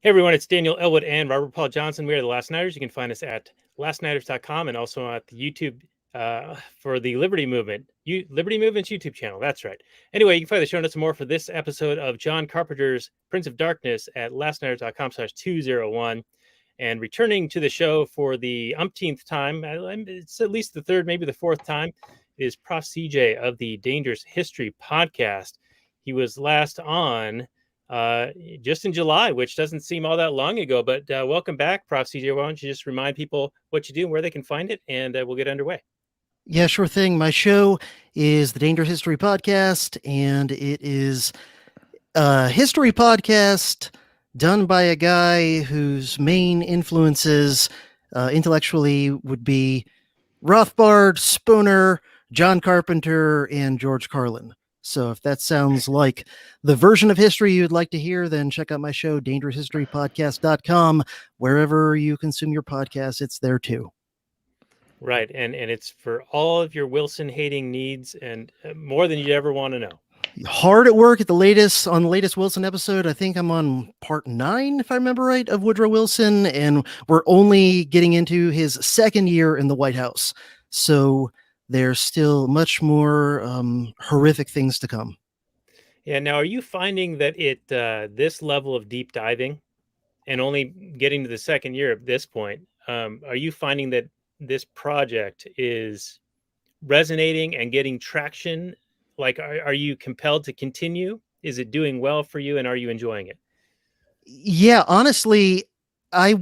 Hey everyone, it's Daniel Elwood and Robert Paul Johnson. We are the Last Nighters. You can find us at lastnighters.com and also at the YouTube for the Liberty Movement. Liberty Movement's YouTube channel. That's right. Anyway, you can find the show notes and more for this episode of John Carpenter's Prince of Darkness at lastnighters.com/201. And returning to the show for the umpteenth time, it's at least the third, maybe the fourth time, is Prof CJ of the Dangerous History Podcast. He was last on just in July, which doesn't seem all that long ago, but welcome back, Prof CJ. Why don't you just remind people what you do and where they can find it, and we'll get underway. Yeah, sure thing. My show is the Dangerous History Podcast, and it is a history podcast done by a guy whose main influences intellectually would be Rothbard, Spooner, John Carpenter, and George Carlin. So if that sounds like the version of history you'd like to hear, then check out my show, dangeroushistorypodcast.com. Wherever you consume your podcasts, it's there too. Right. And it's for all of your Wilson hating needs and more than you'd ever want to know. Hard at work on the latest Wilson episode. I think I'm on part 9, if I remember right, of Woodrow Wilson. And we're only getting into his second year in the White House. So there's still much more horrific things to come. Yeah. Now, are you finding that this level of deep diving and only getting to the second year at this point, are you finding that this project is resonating and getting traction? Like, are you compelled to continue? Is it doing well for you? And are you enjoying it? Yeah, honestly, I'd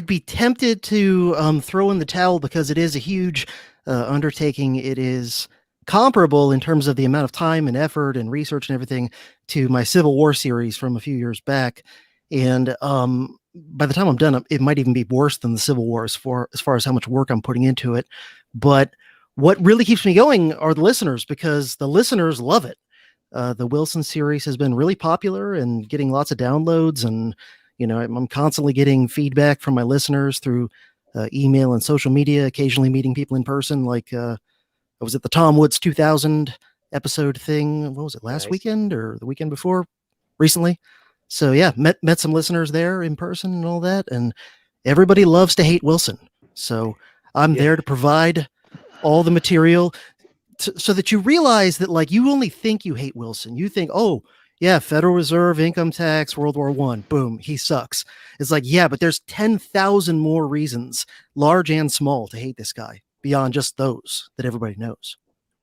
be tempted to throw in the towel because it is a huge undertaking. It is comparable in terms of the amount of time and effort and research and everything to my Civil War series from a few years back. And by the time I'm done, it might even be worse than the Civil War as far as how much work I'm putting into it. But what really keeps me going are the listeners, because the listeners love it. The Wilson series has been really popular and getting lots of downloads. And, you know, I'm constantly getting feedback from my listeners through email and social media, occasionally meeting people in person. Like I was at the Tom Woods 2000 episode thing. What was it, last weekend or the weekend before recently? So yeah, met some listeners there in person and all that. And everybody loves to hate Wilson. So I'm there to provide all the material so that you realize that, like, you only think you hate Wilson. You think, oh yeah, Federal Reserve, income tax, World War I, boom, he sucks. It's like, yeah, but there's 10,000 more reasons, large and small, to hate this guy beyond just those that everybody knows.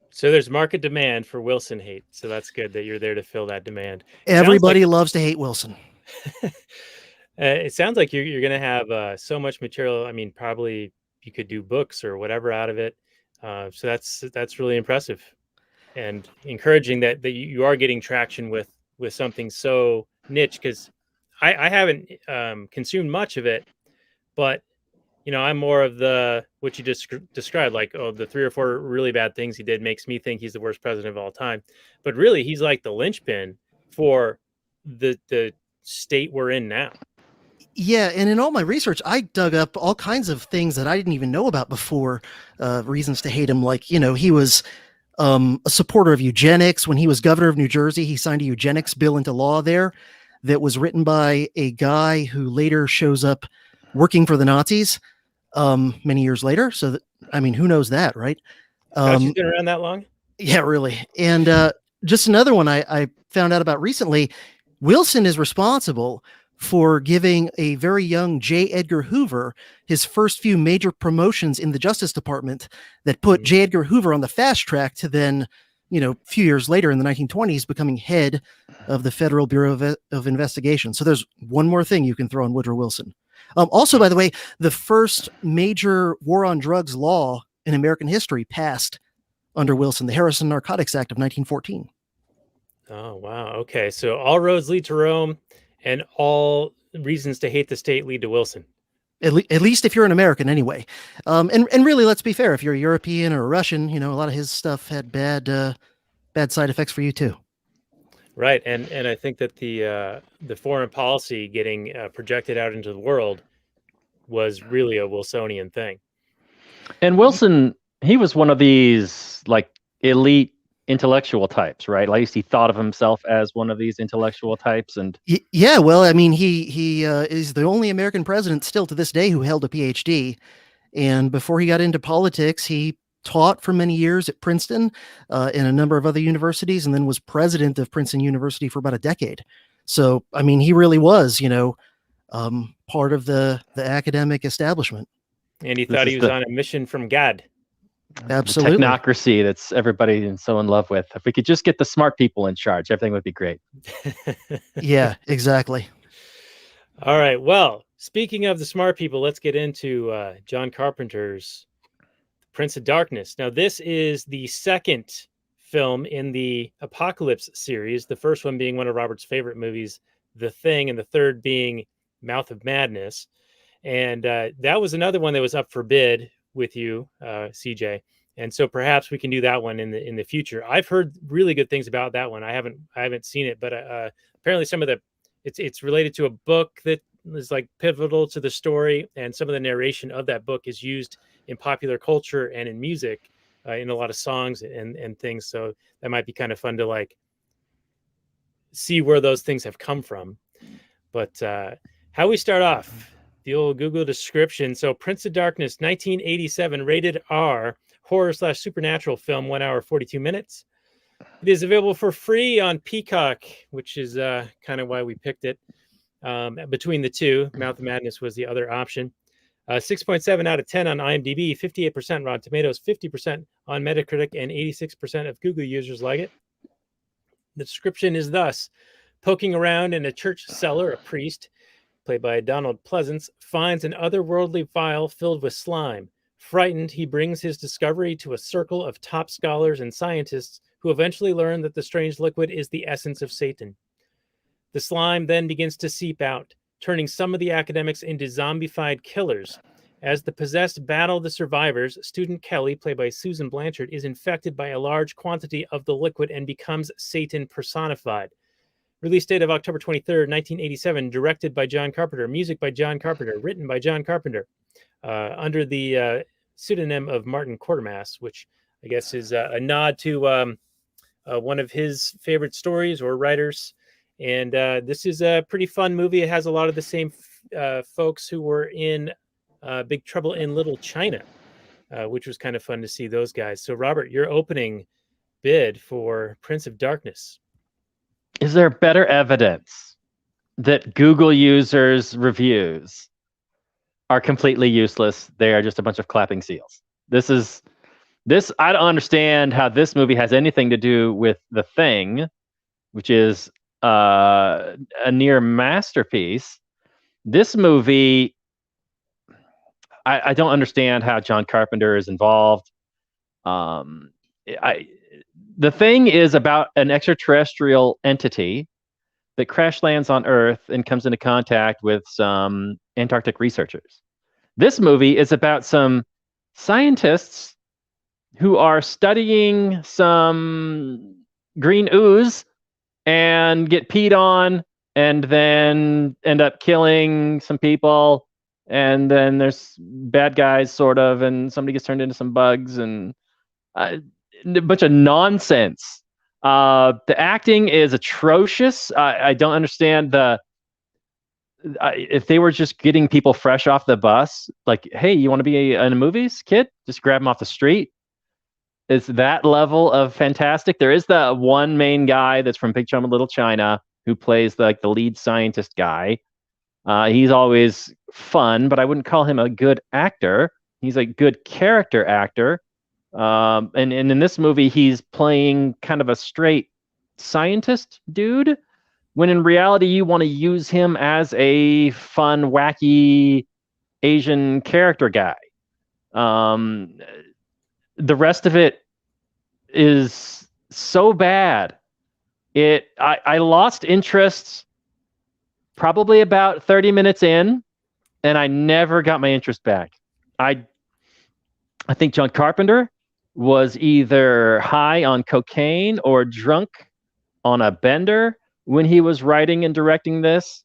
So there's market demand for Wilson hate. So that's good that you're there to fill that demand. Everybody loves to hate Wilson. It sounds like you're going to have so much material. I mean, probably you could do books or whatever out of it. So that's really impressive and encouraging that you are getting traction with something so niche, because I haven't consumed much of it, but you know, I'm more of what you just described, like, oh, the 3 or 4 really bad things he did makes me think he's the worst president of all time. But really, he's like the linchpin for the state we're in now. Yeah, and in all my research, I dug up all kinds of things that I didn't even know about before, reasons to hate him. Like, you know, he was a supporter of eugenics. When he was governor of New Jersey, he signed a eugenics bill into law there that was written by a guy who later shows up working for the Nazis many years later. So, I mean, who knows that, right? He's been around that long? Yeah, really. And just another one I found out about recently, Wilson is responsible for giving a very young J. Edgar Hoover his first few major promotions in the Justice Department that put J. Edgar Hoover on the fast track to then, you know, a few years later in the 1920s, becoming head of the Federal Bureau of Investigation. So there's one more thing you can throw on Woodrow Wilson. Also, by the way, the first major war on drugs law in American history passed under Wilson, the Harrison Narcotics Act of 1914. Oh, wow. Okay. So all roads lead to Rome, and all reasons to hate the state lead to Wilson. At least if you're an American anyway. And really, let's be fair. If you're a European or a Russian, you know, a lot of his stuff had bad side effects for you too. Right. And I think that the foreign policy getting projected out into the world was really a Wilsonian thing. And Wilson, he was one of these like elite intellectual types, right? At least he thought of himself as one of these intellectual types. And Yeah, well, I mean, he is the only American president still to this day who held a PhD. And before he got into politics, he taught for many years at Princeton and a number of other universities, and then was president of Princeton University for about a decade. So, I mean, he really was, part of the academic establishment. And he thought he was on a mission from God. Absolutely. The technocracy that's everybody is so in love with. If we could just get the smart people in charge, everything would be great. Yeah, exactly. All right. Well, speaking of the smart people, let's get into John Carpenter's Prince of Darkness. Now, this is the second film in the Apocalypse series, the first one being one of Robert's favorite movies, The Thing, and the third being Mouth of Madness. And that was another one that was up for bid with you, CJ. And so perhaps we can do that one in the future. I've heard really good things about that one. I haven't seen it, but apparently some of the it's related to a book that is like pivotal to the story, and some of the narration of that book is used in popular culture and in music, in a lot of songs and things. So that might be kind of fun to like see where those things have come from. But how we start off, the old Google description. So Prince of Darkness, 1987, rated R, horror/supernatural film, 1 hour, 42 minutes. It is available for free on Peacock, which is kind of why we picked it. Between the two, Mouth of Madness was the other option. 6.7 out of 10 on IMDb, 58% Rotten Tomatoes, 50% on Metacritic, and 86% of Google users like it. The description is thus: poking around in a church cellar, a priest, played by Donald Pleasance, finds an otherworldly vial filled with slime. Frightened, he brings his discovery to a circle of top scholars and scientists who eventually learn that the strange liquid is the essence of Satan. The slime then begins to seep out, turning some of the academics into zombified killers. As the possessed battle the survivors, student Kelly, played by Susan Blanchard, is infected by a large quantity of the liquid and becomes Satan personified. Release date of October 23rd, 1987, directed by John Carpenter, music by John Carpenter, written by John Carpenter, under the pseudonym of Martin Quatermass, which I guess is a nod to one of his favorite stories or writers. And this is a pretty fun movie. It has a lot of the same folks who were in Big Trouble in Little China, which was kind of fun to see those guys. So, Robert, your opening bid for Prince of Darkness. Is there better evidence that Google users' reviews are completely useless? They are just a bunch of clapping seals. I don't understand how this movie has anything to do with The Thing, which is a near masterpiece. This movie, I don't understand how John Carpenter is involved. The Thing is about an extraterrestrial entity that crash lands on Earth and comes into contact with some Antarctic researchers. This movie is about some scientists who are studying some green ooze and get peed on and then end up killing some people. And then there's bad guys, sort of, and somebody gets turned into some bugs, and a bunch of nonsense. The acting is atrocious. I don't understand if they were just getting people fresh off the bus, like, hey, you want to be in a movies, kid? Just grab them off the street. It's that level of fantastic. There is the one main guy that's from Big Trouble in Little China who plays the lead scientist guy. He's always fun, but I wouldn't call him a good actor. He's a good character actor. And in this movie, he's playing kind of a straight scientist dude, when in reality, you want to use him as a fun, wacky Asian character guy. The rest of it is so bad. I lost interest probably about 30 minutes in, and I never got my interest back. I think John Carpenter was either high on cocaine or drunk on a bender when he was writing and directing this.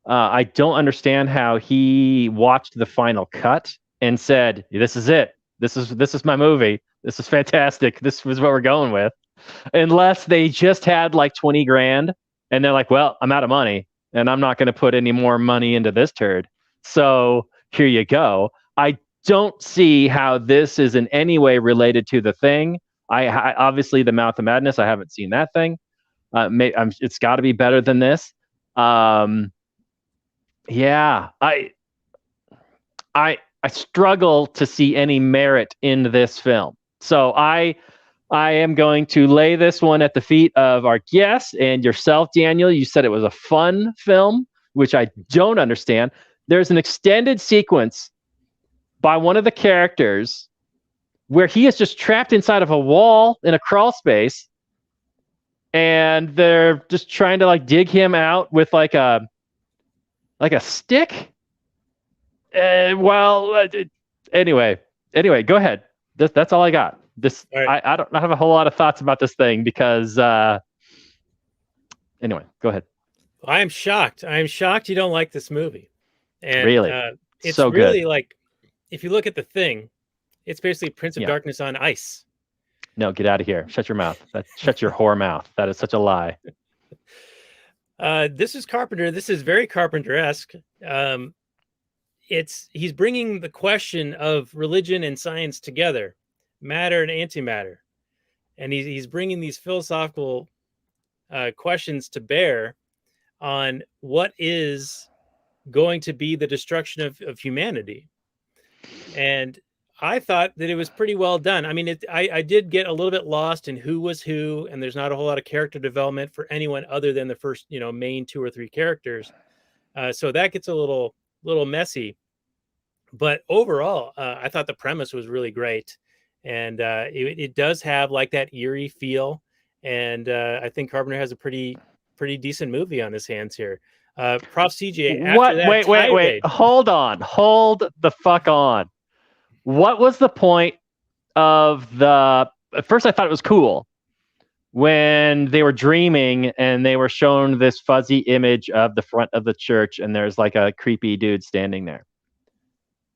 I don't understand how he watched the final cut and said, "This is it. This is my movie. This is fantastic. This was what we're going with." unless they just had like 20 grand and they're like, well, I'm out of money and I'm not going to put any more money into this turd. So here you go. I don't see how this is in any way related to The Thing. I obviously The Mouth of Madness. I haven't seen that thing. It's got to be better than this. Yeah, I struggle to see any merit in this film. So I am going to lay this one at the feet of our guest and yourself, Daniel. You said it was a fun film, which I don't understand. There's an extended sequence by one of the characters where he is just trapped inside of a wall in a crawl space, and they're just trying to like dig him out with like a stick. Anyway, go ahead. That's all I got. Right. I don't have a whole lot of thoughts about this thing because anyway, go ahead. I am shocked. You don't like this movie. And really? It's so really good. Like, if you look at The Thing, it's basically Prince of Darkness on ice. No, get out of here. Shut your mouth. Shut your whore mouth. That is such a lie. This is Carpenter. This is very Carpenter-esque. He's bringing the question of religion and science together, matter and antimatter, and he's bringing these philosophical questions to bear on what is going to be the destruction of humanity. And I thought that it was pretty well done. I mean, I did get a little bit lost in who was who, and there's not a whole lot of character development for anyone other than the first, main 2 or 3 characters. So that gets a little messy. But overall, I thought the premise was really great, and it does have like that eerie feel. And I think Carpenter has a pretty decent movie on his hands here. Prof CJ. What? Wait. Hold the fuck on. What was the point of at first I thought it was cool when they were dreaming and they were shown this fuzzy image of the front of the church and there's like a creepy dude standing there.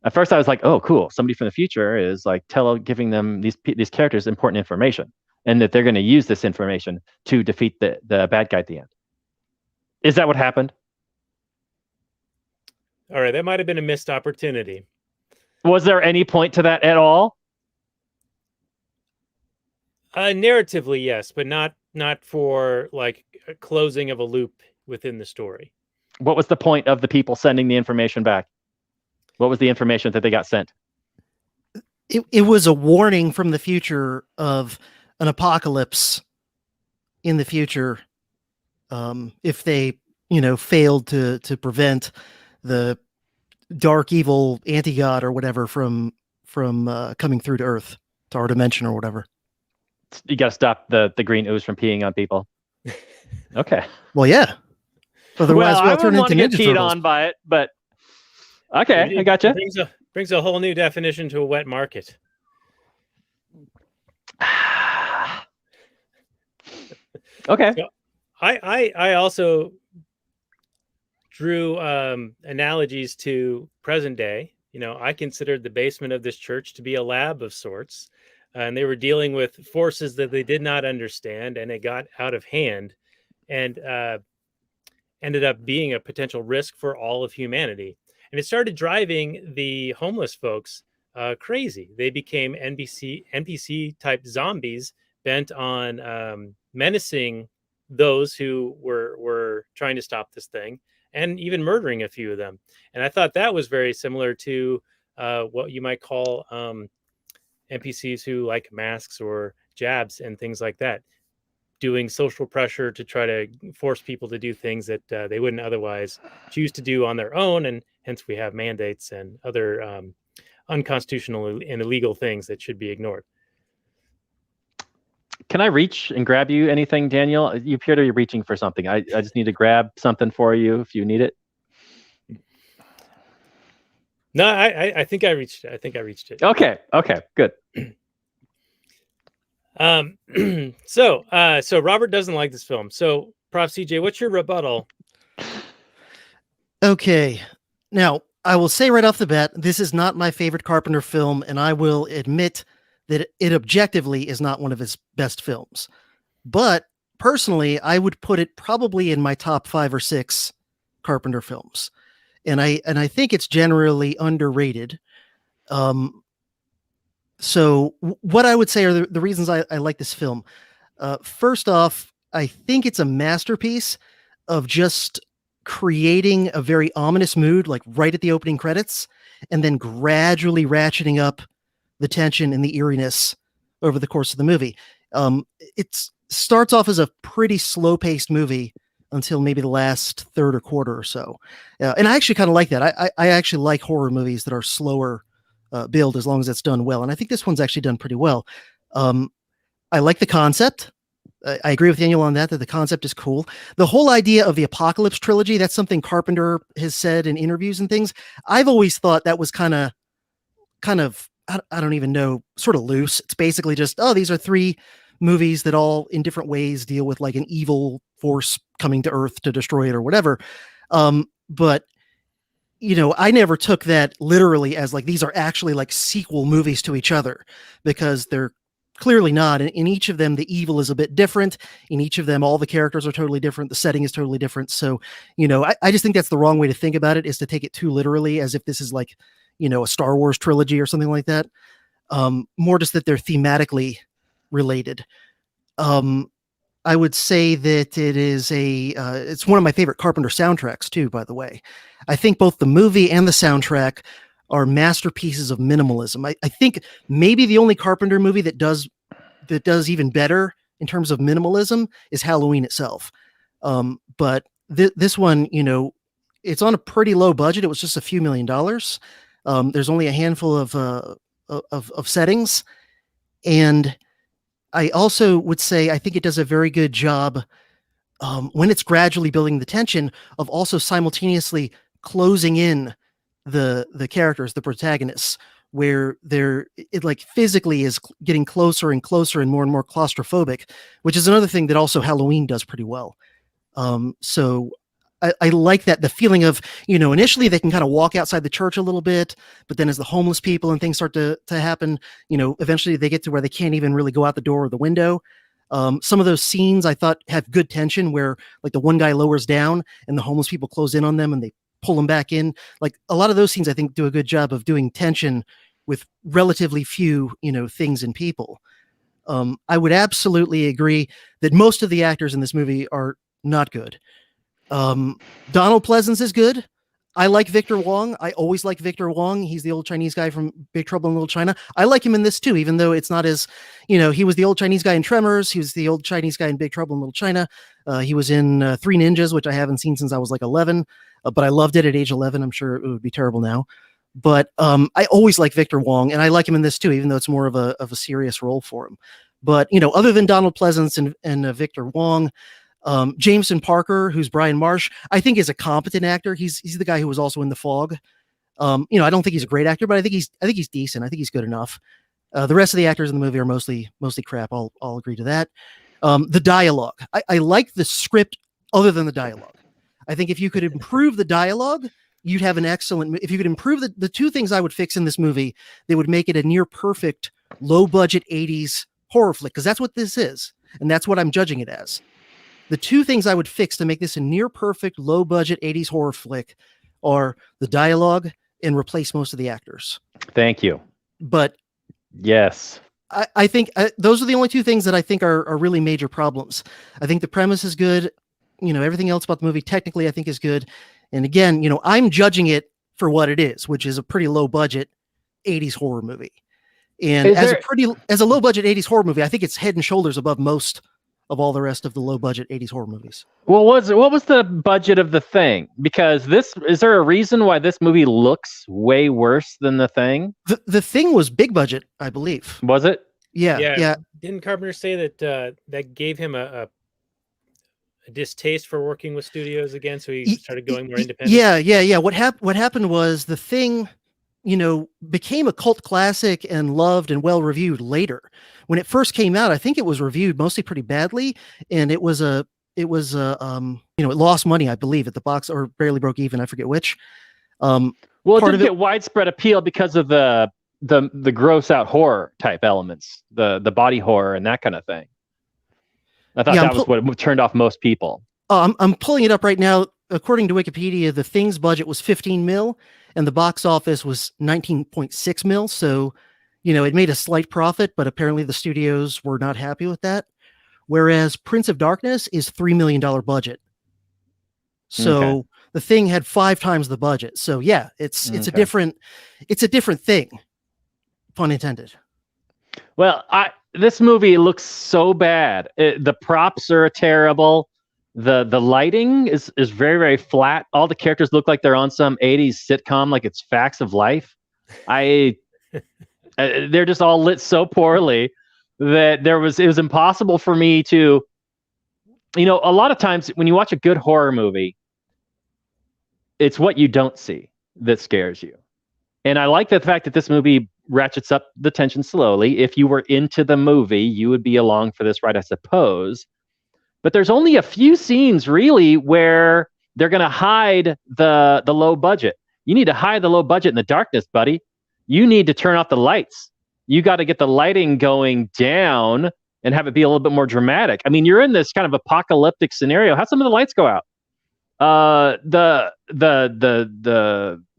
At first I was like, oh, cool. Somebody from the future is like giving them these characters important information and that they're going to use this information to defeat the bad guy at the end. Is that what happened? All right. That might've been a missed opportunity. Was there any point to that at all? Narratively, yes, but not for like a closing of a loop within the story. What was the point of the people sending the information back? What was the information that they got sent? It was a warning from the future of an apocalypse in the future. If they, failed to prevent the dark evil anti-god or whatever from coming through to Earth, to our dimension or whatever. You got to stop the green ooze from peeing on people. Okay. Well, yeah. Otherwise, we'll turn into Ninja Turtles. On by it, but okay, I gotcha. Brings a whole new definition to a wet market. Okay. So I also drew analogies to present day. I considered the basement of this church to be a lab of sorts, and they were dealing with forces that they did not understand, and it got out of hand and ended up being a potential risk for all of humanity. And it started driving the homeless folks crazy. They became NPC type zombies bent on menacing those who were trying to stop this thing, and even murdering a few of them. And I thought that was very similar to what you might call NPCs who like masks or jabs and things like that, doing social pressure to try to force people to do things that they wouldn't otherwise choose to do on their own. And hence we have mandates and other unconstitutional and illegal things that should be ignored. Can I reach and grab you anything, Daniel? You appear to be reaching for something. I just need to grab something for you if you need it. No, I think I reached it. Okay, good. So Robert doesn't like this film. So Prof CJ, what's your rebuttal? Okay. Now, I will say right off the bat, this is not my favorite Carpenter film, and I will admit that it objectively is not one of his best films. But personally, I would put it probably in my top 5 or 6 Carpenter films. And I think it's generally underrated. So what I would say are the reasons I like this film. First off, I think it's a masterpiece of just creating a very ominous mood, like right at the opening credits, and then gradually ratcheting up the tension and the eeriness over the course of the movie. It starts off as a pretty slow-paced movie until maybe the last third or quarter or so. And I actually kind of like that. I actually like horror movies that are slower build as long as it's done well. And I think this one's actually done pretty well. I like the concept. I agree with Daniel on that the concept is cool. The whole idea of the Apocalypse trilogy, that's something Carpenter has said in interviews and things. I've always thought that was kind of, I don't even know, sort of loose. It's basically just, these are 3 movies that all in different ways deal with like an evil force coming to Earth to destroy it or whatever. But I never took that literally as like, these are actually like sequel movies to each other, because they're clearly not. In each of them, the evil is a bit different. In each of them, all the characters are totally different. The setting is totally different. So, I just think that's the wrong way to think about it, is to take it too literally as if this is like, a Star Wars trilogy or something like that. More just that they're thematically related. I would say that it is it's one of my favorite Carpenter soundtracks too, by the way. I think both the movie and the soundtrack are masterpieces of minimalism. I think maybe the only Carpenter movie that does even better in terms of minimalism is Halloween itself. But this one, it's on a pretty low budget. It was just a few $1 million. There's only a handful of settings. And I also would say, I think it does a very good job when it's gradually building the tension of also simultaneously closing in the characters, the protagonists, where it like physically is getting closer and closer and more claustrophobic, which is another thing that also Halloween does pretty well. So I like that, the feeling of, initially they can kind of walk outside the church a little bit, but then as the homeless people and things start to happen, eventually they get to where they can't even really go out the door or the window. Some of those scenes I thought have good tension, where like the one guy lowers down and the homeless people close in on them and they pull them back in. Like a lot of those scenes I think do a good job of doing tension with relatively few, things and people. I would absolutely agree that most of the actors in this movie are not good. Donald Pleasance is good. I like Victor Wong. I always like Victor Wong. He's the old Chinese guy from Big Trouble in Little China. I like him in this too, even though it's not as, he was the old Chinese guy in Tremors. He was the old Chinese guy in Big Trouble in Little China. He was in 3 Ninjas, which I haven't seen since I was like 11, but I loved it at age 11. I'm sure it would be terrible now. But I always like Victor Wong, and I like him in this too, even though it's more of a serious role for him. But, other than Donald Pleasance and Victor Wong, Jameson Parker, who's Brian Marsh, I think is a competent actor. He's the guy who was also in The Fog. I don't think he's a great actor, but I think he's decent. I think he's good enough. The rest of the actors in the movie are mostly crap. I'll agree to that. The dialogue, I like the script other than the dialogue. I think if you could improve the dialogue, you'd have an excellent. If you could improve the 2 things I would fix in this movie, they would make it a near perfect low budget 80s horror flick, because that's what this is, and that's what I'm judging it as. The 2 things I would fix to make this a near perfect low budget 80s horror flick are the dialogue and replace most of the actors. Thank you. But yes, I think those are the only 2 things that I think are really major problems. I think the premise is good. Everything else about the movie technically I think is good. And again, I'm judging it for what it is, which is a pretty low budget 80s horror movie. And as a low budget 80s horror movie, I think it's head and shoulders above most of all the rest of the low budget 80s horror movies. Well, what was the budget of The Thing? Because is there a reason why this movie looks way worse than The Thing? The Thing was big budget, I believe. Was it? Yeah. Didn't Carpenter say that that gave him a distaste for working with studios again, so he started going more independent? Yeah. What happened was The Thing, became a cult classic and loved and well reviewed later. When it first came out, I think it was reviewed mostly pretty badly, and it lost money, I believe, at the box, or barely broke even. I forget which. Well, it didn't get widespread appeal because of the gross out horror type elements, the body horror and that kind of thing. I thought that was what turned off most people. I'm pulling it up right now. According to Wikipedia, The Thing's budget was 15 mil, and the box office was 19.6 mil. So, it made a slight profit, but apparently the studios were not happy with that. Whereas Prince of Darkness is $3 million budget. So The Thing had 5 times the budget. So yeah, it's a different thing. Pun intended. Well, this movie looks so bad. The props are terrible. The lighting is very, very flat. All the characters look like they're on some 80s sitcom, like it's Facts of Life. They're just all lit so poorly that it was impossible for me to, a lot of times when you watch a good horror movie, it's what you don't see that scares you. And I like the fact that this movie ratchets up the tension slowly. If you were into the movie, you would be along for this ride, I suppose. But there's only a few scenes really where they're going to hide the low budget. You need to hide the low budget in the darkness, buddy. You need to turn off the lights. You got to get the lighting going down and have it be a little bit more dramatic. I mean, you're in this kind of apocalyptic scenario. Have some of the lights go out. The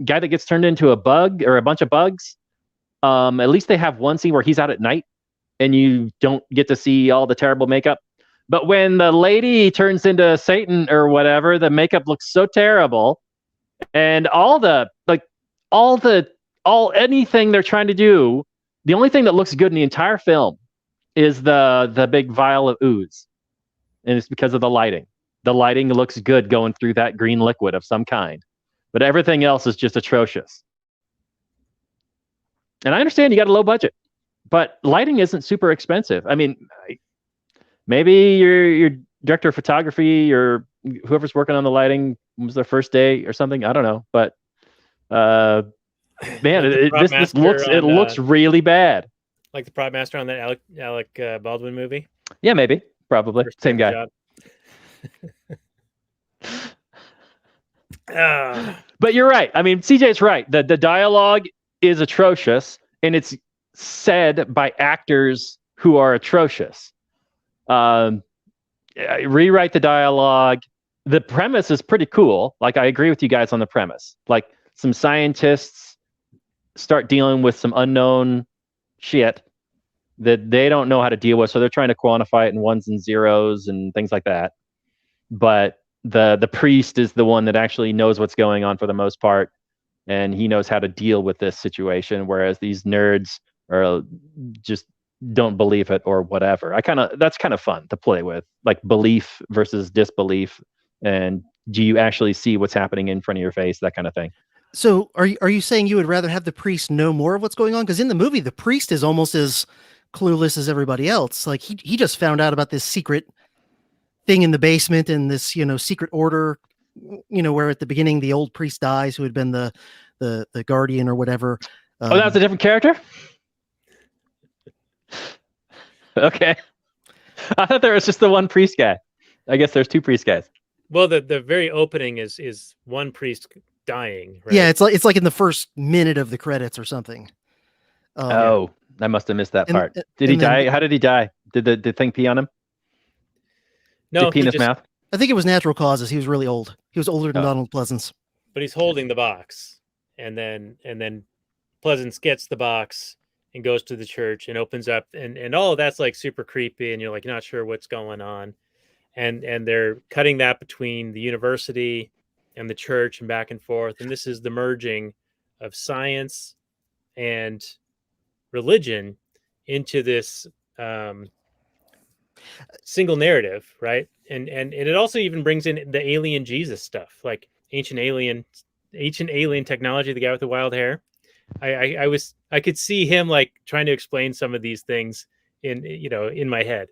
guy that gets turned into a bug or a bunch of bugs, at least they have one scene where he's out at night and you don't get to see all the terrible makeup. But when the lady turns into Satan or whatever, the makeup looks so terrible, and anything they're trying to do, the only thing that looks good in the entire film is the big vial of ooze, and it's because of the lighting. The lighting looks good going through that green liquid of some kind, but everything else is just atrocious. And I understand you got a low budget, but lighting isn't super expensive. I mean, maybe your director of photography or whoever's working on the lighting was their first day or something. I don't know, but man, this looks really bad. Like the prop master on that Alec Baldwin movie. Yeah, maybe, probably same guy. But you're right. I mean, CJ's right. The dialogue is atrocious, and it's said by actors who are atrocious. Rewrite the dialogue. The premise is pretty cool. Like, I agree with you guys on the premise. Like, some scientists start dealing with some unknown shit that they don't know how to deal with, so they're trying to quantify it in ones and zeros and things like that. But the priest is the one that actually knows what's going on for the most part, and he knows how to deal with this situation, whereas these nerds are just don't believe it or whatever. That's kind of fun to play with, like belief versus disbelief, and do you actually see what's happening in front of your face, that kind of thing. So are you saying you would rather have the priest know more of what's going on? Because in the movie, the priest is almost as clueless as everybody else. Like he just found out about this secret thing in the basement and this, secret order, where at the beginning the old priest dies, who had been the guardian or whatever. Oh, that was a different character? Okay. I thought there was just the one priest guy. I guess there's two priest guys. Well, the very opening is one priest dying, right? Yeah, it's like in the first minute of the credits or something. I must have missed that part. Did he die? How did he die? Did the thing pee on him? No, did he pee in his mouth? I think it was natural causes. He was really old. He was older than Donald Pleasance. But he's holding the box, and then Pleasance gets the box and goes to the church and opens up, and all of that's like super creepy, and you're like not sure what's going on, and they're cutting that between the university and the church and back and forth, and this is the merging of science and religion into this single narrative, right? And it also even brings in the alien Jesus stuff, like ancient alien technology, the guy with the wild hair. I could see him like trying to explain some of these things in my head.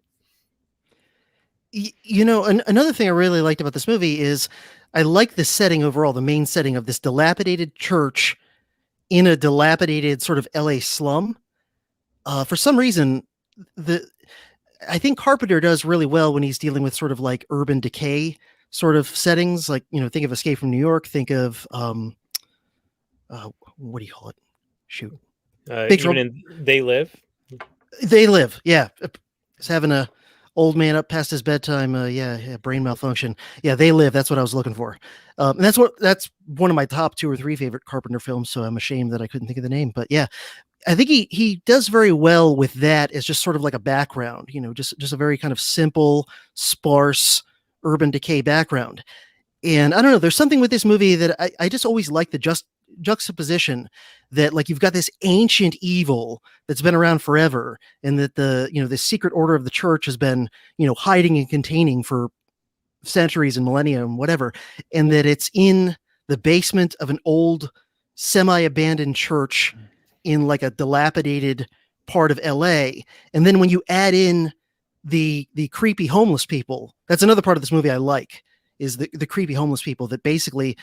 Another thing I really liked about this movie is I like the setting overall, the main setting of this dilapidated church in a dilapidated sort of LA slum. For some reason, I think Carpenter does really well when he's dealing with sort of like urban decay sort of settings. Like, think of Escape from New York, think of, what do you call it? Shoot. Even in They Live? They Live, yeah. It's having a old man up past his bedtime. Yeah, brain malfunction. Yeah, They Live. That's what I was looking for. And that's one of my top 2 or 3 favorite Carpenter films. So I'm ashamed that I couldn't think of the name. But yeah, I think he does very well with that as just sort of like a background. Just a very kind of simple, sparse urban decay background. And I don't know, there's something with this movie that I just always like the juxtaposition that like you've got this ancient evil that's been around forever, and that the secret order of the church has been, hiding and containing for centuries and millennia and whatever, and that it's in the basement of an old semi-abandoned church in like a dilapidated part of LA. And then when you add in the creepy homeless people, that's another part of this movie I like, is the creepy homeless people that basically,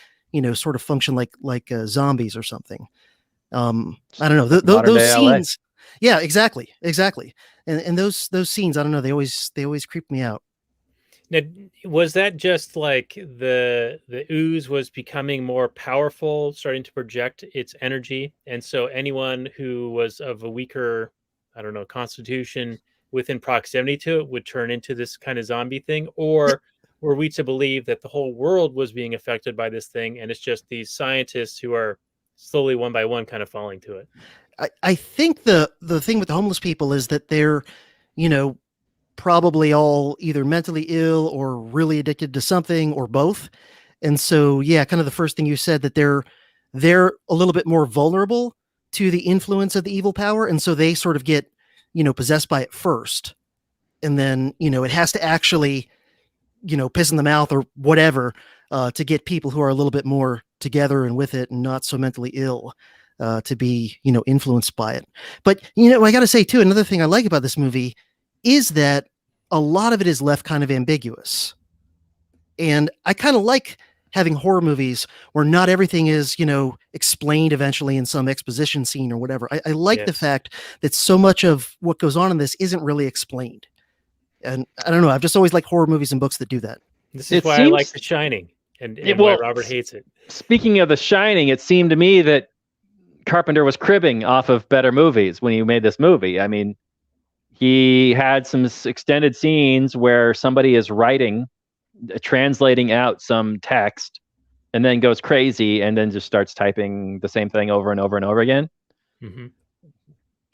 sort of function like zombies or something. I don't know. Those scenes. LA. Yeah, exactly. And those scenes, I don't know. They always creep me out. Now, was that just like the ooze was becoming more powerful, starting to project its energy, and so anyone who was of a weaker, I don't know, constitution within proximity to it would turn into this kind of zombie thing? Or were we to believe that the whole world was being affected by this thing, and it's just these scientists who are slowly, one by one, kind of falling to it? I think the thing with the homeless people is that they're, probably all either mentally ill or really addicted to something, or both. And so, yeah, kind of the first thing you said, that they're a little bit more vulnerable to the influence of the evil power. And so they sort of get, possessed by it first. And then, it has to actually, piss in the mouth or whatever, to get people who are a little bit more together and with it and not so mentally ill, to be, influenced by it. But, I got to say too, another thing I like about this movie is that a lot of it is left kind of ambiguous. And I kind of like having horror movies where not everything is, explained eventually in some exposition scene or whatever. I like the fact that so much of what goes on in this isn't really explained. And I don't know, I've just always liked horror movies and books that do that. This is why I like The Shining and why Robert hates it. Speaking of The Shining, it seemed to me that Carpenter was cribbing off of better movies when he made this movie. I mean, he had some extended scenes where somebody is writing, translating out some text, and then goes crazy and then just starts typing the same thing over and over and over again. Mm-hmm.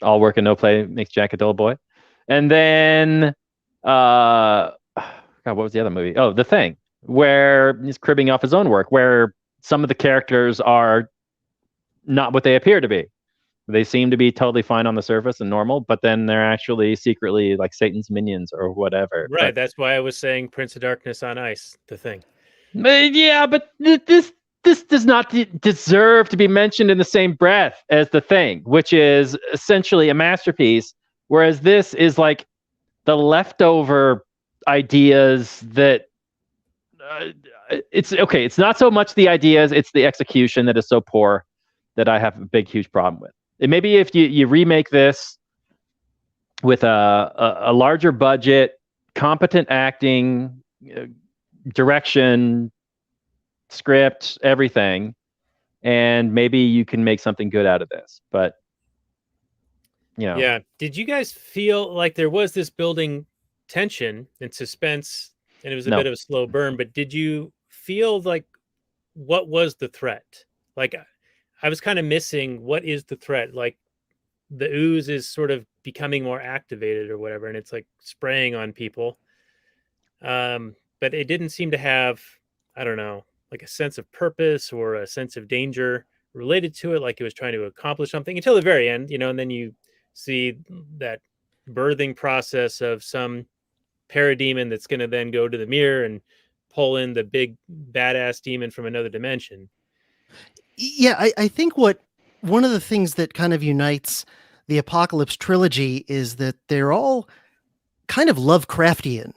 All work and no play makes Jack a dull boy. And then, God, what was the other movie? Oh, The Thing, where he's cribbing off his own work, where some of the characters are not what they appear to be. They seem to be totally fine on the surface and normal, but then they're actually secretly like Satan's minions or whatever. Right. That's why I was saying Prince of Darkness on Ice, The Thing. Yeah, but this does not deserve to be mentioned in the same breath as The Thing, which is essentially a masterpiece, whereas this is like the leftover ideas that it's okay. It's not so much the ideas, it's the execution that is so poor that I have a big, huge problem with. And maybe if you remake this with a larger budget, competent acting, direction, script, everything, and maybe you can make something good out of this. But yeah. Did you guys feel like there was this building tension and suspense, and it was a bit of a slow burn? But did you feel like, what was the threat? Like, I was kind of missing, what is the threat? Like, the ooze is sort of becoming more activated or whatever, and it's like spraying on people. But it didn't seem to have, I don't know, like a sense of purpose or a sense of danger related to it, like it was trying to accomplish something until the very end, and then you see that birthing process of some parademon that's going to then go to the mirror and pull in the big badass demon from another dimension. Yeah, I think one of the things that kind of unites the Apocalypse trilogy is that they're all kind of Lovecraftian.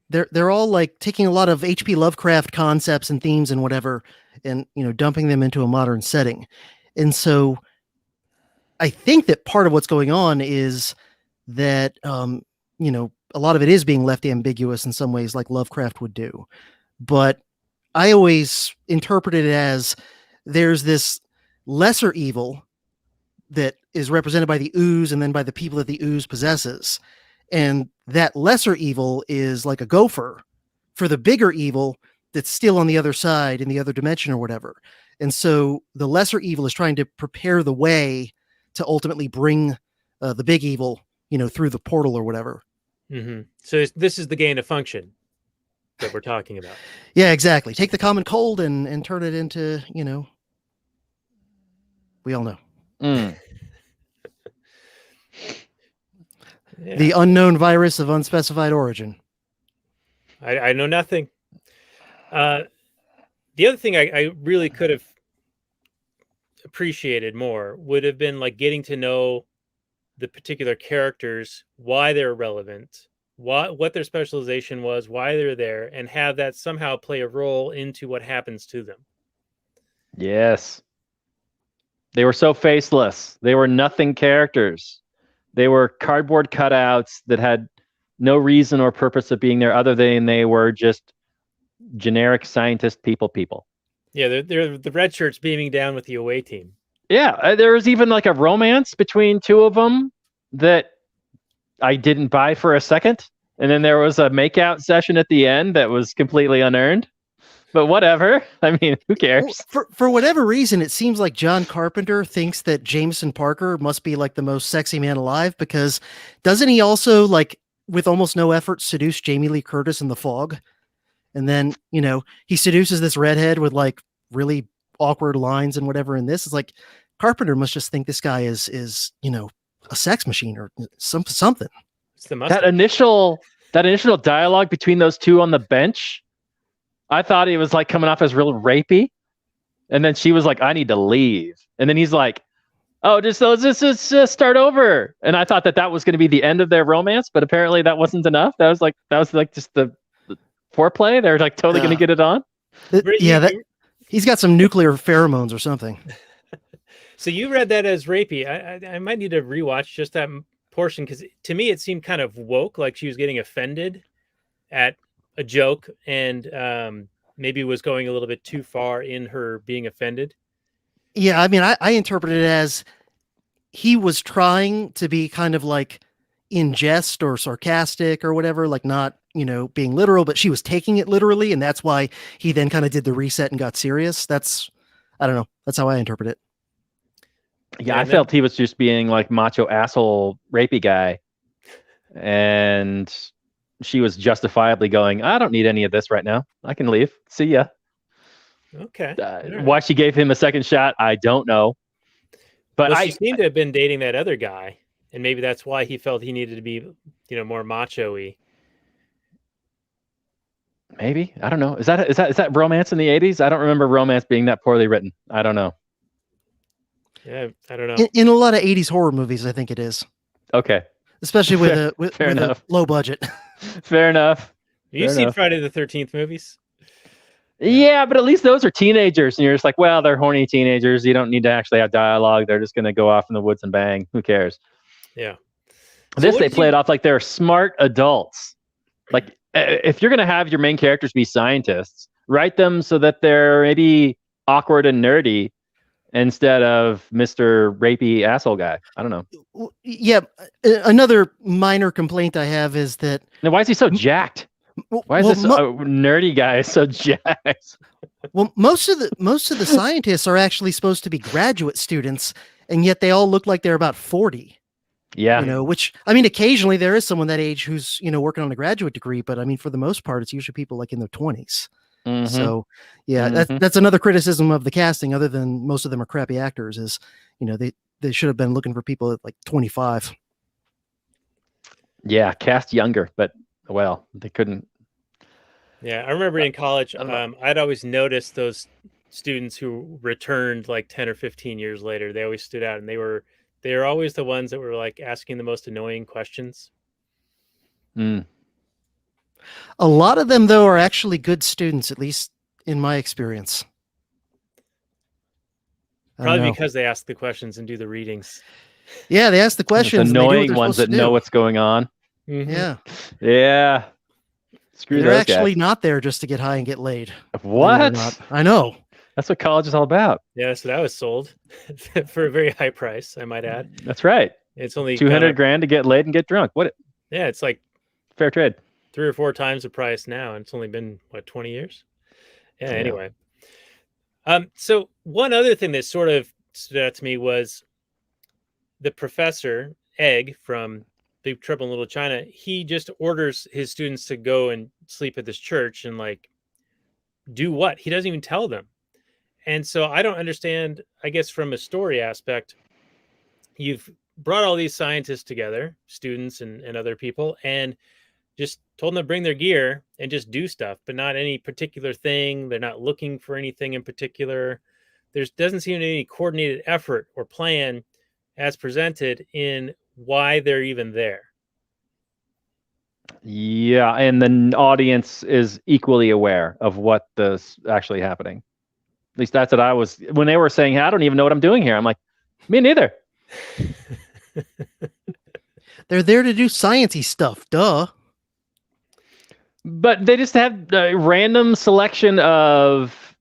They're all like taking a lot of H.P. Lovecraft concepts and themes and whatever, and dumping them into a modern setting. And so I think that part of what's going on is that a lot of it is being left ambiguous in some ways, like Lovecraft would do. But I always interpret it as there's this lesser evil that is represented by the ooze and then by the people that the ooze possesses. And that lesser evil is like a gopher for the bigger evil that's still on the other side in the other dimension or whatever. And so the lesser evil is trying to prepare the way to ultimately bring the big evil, through the portal or whatever. Mm-hmm. So this is the gain of function that we're talking about. Yeah, exactly. Take the common cold and turn it into, we all know. Mm. Yeah. The unknown virus of unspecified origin. I know nothing. The other thing I really could have appreciated more would have been like getting to know the particular characters, why they're relevant, what their specialization was, why they're there, and have that somehow play a role into what happens to them. Yes. They were so faceless. They were nothing characters. They were cardboard cutouts that had no reason or purpose of being there other than they were just generic scientist people. Yeah, they're the red shirts beaming down with the away team. Yeah, there was even like a romance between two of them that I didn't buy for a second. And then there was a makeout session at the end that was completely unearned. But whatever. I mean, who cares? Well, for whatever reason, it seems like John Carpenter thinks that Jameson Parker must be like the most sexy man alive, because doesn't he also, like, with almost no effort, seduce Jamie Lee Curtis in The Fog? And then, he seduces this redhead with like really awkward lines and whatever in this. It's like Carpenter must just think this guy is a sex machine or something. It's the that initial dialogue between those two on the bench, I thought he was like coming off as real rapey, and then she was like, "I need to leave," and then he's like, "Oh, let's just start over." And I thought that was going to be the end of their romance, but apparently that wasn't enough. That was like just the foreplay. They're like totally going to get it on. He's got some nuclear pheromones or something. So you read that as rapey. I might need to rewatch just that portion, because to me it seemed kind of woke, like she was getting offended at a joke and maybe was going a little bit too far in her being offended. Yeah, I mean, I interpreted it as he was trying to be kind of like in jest or sarcastic or whatever, like not, being literal, but she was taking it literally. And that's why he then kind of did the reset and got serious. I don't know. That's how I interpret it. Yeah, I felt he was just being like macho asshole rapey guy. And she was justifiably going, "I don't need any of this right now. I can leave. See ya." Okay. Why she gave him a second shot, I don't know. But she seemed to have been dating that other guy, and maybe that's why he felt he needed to be, more macho-y. Maybe. I don't know. Is that romance in the 80s? I don't remember romance being that poorly written. I don't know. Yeah, I don't know. In a lot of 80s horror movies, I think it is. Okay. Especially with a low budget. Fair enough. You've seen Friday the 13th movies? Yeah, but at least those are teenagers, and you're just like, well, they're horny teenagers. You don't need to actually have dialogue. They're just going to go off in the woods and bang. Who cares? Yeah. They play it off like they're smart adults. Like, if you're going to have your main characters be scientists, write them so that they're maybe awkward and nerdy instead of Mr. Rapey asshole guy. I don't know. Yeah. Another minor complaint I have is that... Now, why is he so jacked? Why is this nerdy guy so jacked? Well, most of the scientists are actually supposed to be graduate students, and yet they all look like they're about 40. Yeah. Which, I mean, occasionally there is someone that age who's, working on a graduate degree, but I mean, for the most part, it's usually people like in their 20s. Mm-hmm. So, yeah, that's another criticism of the casting, other than most of them are crappy actors, is, they should have been looking for people at like 25. Yeah, cast younger, but well, they couldn't. Yeah, I remember in college, I'd always noticed those students who returned like 10 or 15 years later. They always stood out, and they were always the ones that were like asking the most annoying questions. Mm. A lot of them, though, are actually good students, at least in my experience. Probably because they ask the questions and do the readings. Yeah, they ask the questions. It's annoying ones that know what's going on. Mm-hmm. Yeah. Yeah. They're actually not there just to get high and get laid. What? I know. That's what college is all about. Yeah, that's what I was sold for a very high price, I might add. That's right. It's only $200,000 to get laid and get drunk. What? Yeah, it's like fair trade. 3 or 4 times the price now, and it's only been what, 20 years. Yeah. Anyway, so one other thing that sort of stood out to me was the professor Egg from Big Trouble in Little China. He just orders his students to go and sleep at this church and like do what? He doesn't even tell them. And so I don't understand, I guess from a story aspect, you've brought all these scientists together, students and other people, and just told them to bring their gear and just do stuff, but not any particular thing. They're not looking for anything in particular. There doesn't seem to be any coordinated effort or plan as presented in why they're even there. Yeah, and the audience is equally aware of what is actually happening. At least that's what I was, when they were saying, hey, I don't even know what I'm doing here. I'm like, me neither. They're there to do sciencey stuff, duh. But they just have a random selection of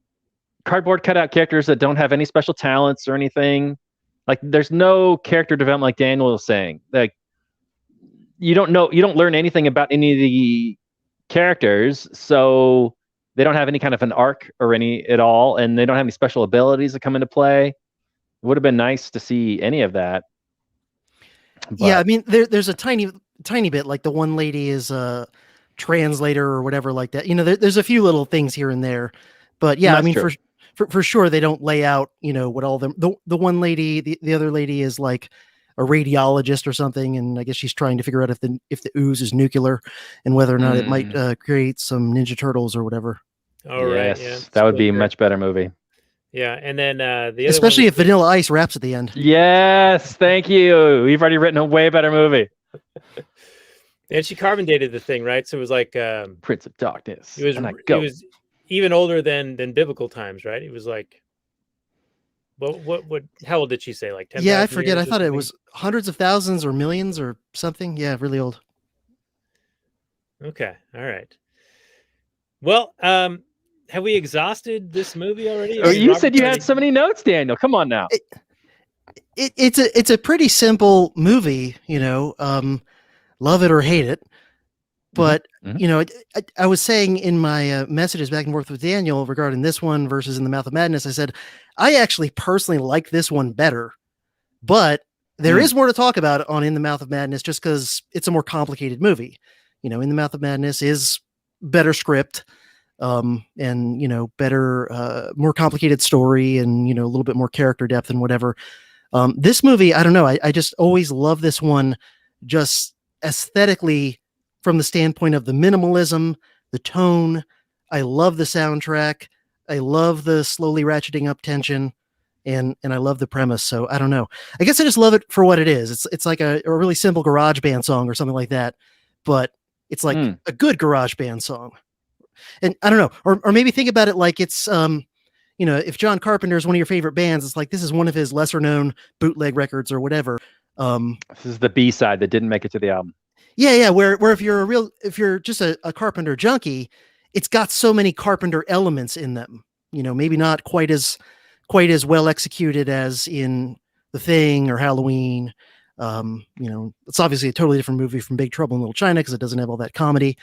cardboard cutout characters that don't have any special talents or anything. Like, there's no character development, like Daniel was saying. Like, you don't learn anything about any of the characters, so they don't have any kind of an arc or any at all, and they don't have any special abilities that come into play. It would have been nice to see any of that. But yeah, I mean, there's a tiny bit, like the one lady is a translator or whatever like that. You know, there's a few little things here and there, but yeah, I mean, true. for sure they don't lay out, you know, what all them. The one lady, the other lady is like a radiologist or something, and I guess she's trying to figure out if the ooze is nuclear and whether or not it might create some Ninja Turtles or whatever. Oh, yes, right. Yeah, that would be a much better movie. Yeah, and then the other especially one, if Vanilla Ice raps at the end. Yes, thank you. We've already written a way better movie. and she carbon dated the thing, right? So it was like Prince of Darkness. it was even older than biblical times, right? It was like, what how old did she say? Like 10? Yeah, I forget. I thought it was hundreds of thousands or millions or something. Yeah, really old. Okay, all right. Well, have we exhausted this movie already? Oh, you said you had so many notes, Daniel. Come on now. It's a pretty simple movie, you know, love it or hate it. But, you know, I was saying in my messages back and forth with Daniel regarding this one versus In the Mouth of Madness, I said, I actually personally like this one better, but there is more to talk about on In the Mouth of Madness just because it's a more complicated movie. You know, In the Mouth of Madness is better script, and, you know, better, more complicated story and, you know, a little bit more character depth and whatever. This movie, I don't know. I just always love this one just aesthetically from the standpoint of the minimalism, the tone. I love the soundtrack. I love the slowly ratcheting up tension, and I love the premise. So I don't know. I guess I just love it for what it is. It's like a really simple garage band song or something like that, but it's like a good garage band song. And I don't know, or maybe think about it like it's, you know, if John Carpenter is one of your favorite bands, it's like this is one of his lesser known bootleg records or whatever. This is the B-side that didn't make it to the album. Yeah. Where if you're just a Carpenter junkie, it's got so many Carpenter elements in them. You know, maybe not quite as well executed as in The Thing or Halloween. You know, it's obviously a totally different movie from Big Trouble in Little China because it doesn't have all that comedy.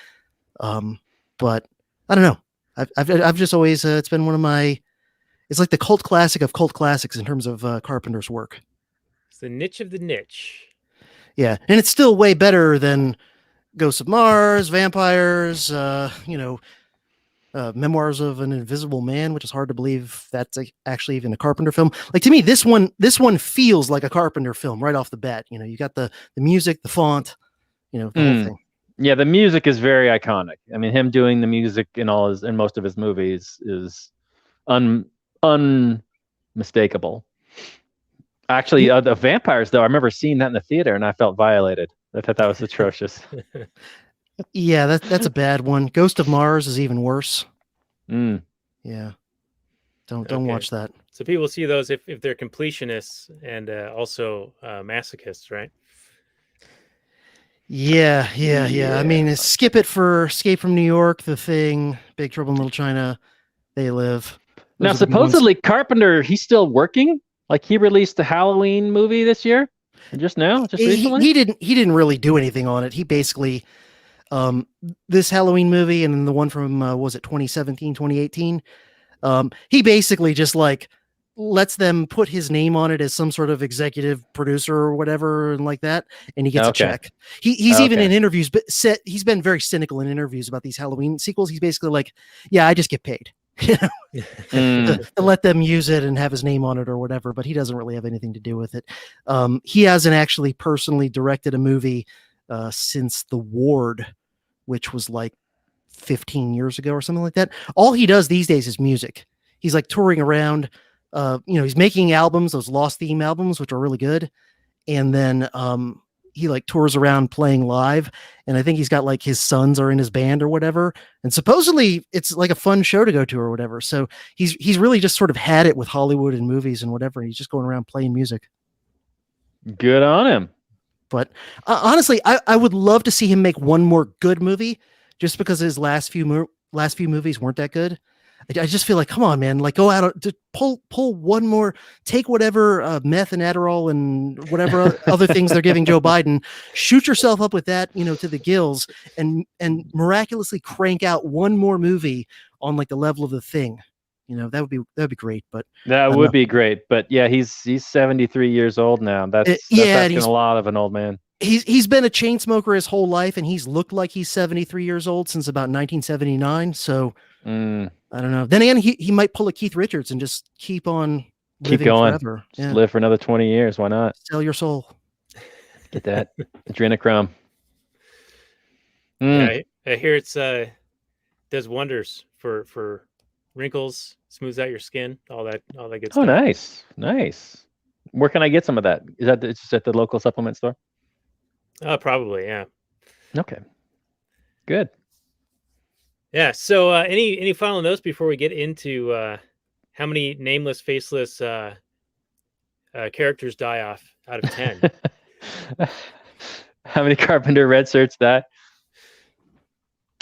But I don't know. I've just always it's been one of my. It's like the cult classic of cult classics in terms of Carpenter's work. It's the niche of the niche. Yeah, and it's still way better than Ghosts of Mars, Vampires, you know, Memoirs of an Invisible Man, which is hard to believe that's actually even a Carpenter film. Like, to me, this one feels like a Carpenter film right off the bat. You know, you got the music, the font, you know, the whole thing. Yeah, the music is very iconic. I mean, him doing the music in most of his movies is unmistakable. Actually, the Vampires, though, I remember seeing that in the theater and I felt violated. I thought that was atrocious. Yeah, that's a bad one. Ghost of Mars is even worse. Yeah, don't watch that. So people see those if they're completionists and also masochists, right? Yeah. I mean, skip it for Escape from New York, The Thing, Big Trouble in Little China, They Live. Now, supposedly Carpenter, he's still working. Like, he released a Halloween movie this year, just recently. He didn't really do anything on it. He basically, This Halloween movie and then the one from was it 2017, 2018? He basically just like lets them put his name on it as some sort of executive producer or whatever and like that, and he gets a check. He's even in interviews, but he's been very cynical in interviews about these Halloween sequels. He's basically like, yeah, I just get paid. To let them use it and have his name on it or whatever, but he doesn't really have anything to do with it. He hasn't actually personally directed a movie since The Ward, which was like 15 years ago or something like that. All he does these days is music. He's like touring around, he's making albums, those Lost theme albums, which are really good. And then he like tours around playing live. And I think he's got like his sons are in his band or whatever. And supposedly it's like a fun show to go to or whatever. So he's really just sort of had it with Hollywood and movies and whatever. He's just going around playing music. Good on him. But honestly, I would love to see him make one more good movie, just because his last few movies weren't that good. I just feel like, come on, man, like go out to pull one more, take whatever meth and Adderall and whatever other things they're giving Joe Biden, shoot yourself up with that, to the gills, and miraculously crank out one more movie on like the level of The Thing. That'd be great. But that would be great. But yeah, he's 73 years old now. That's asking a lot of an old man. He's been a chain smoker his whole life, and he's looked like he's 73 years old since about 1979. So I don't know. Then again, he might pull a Keith Richards and just keep on living going forever. Just live for another 20 years. Why not? Sell your soul. Get that adrenochrome. Yeah, I hear it's does wonders for wrinkles, smooths out your skin, all that good stuff. Oh, nice. Where can I get some of that? Is that just at the local supplement store? Probably, yeah. Okay, good. Yeah. So, any final notes before we get into how many nameless, faceless characters die off out of 10? How many Carpenter red shirts that?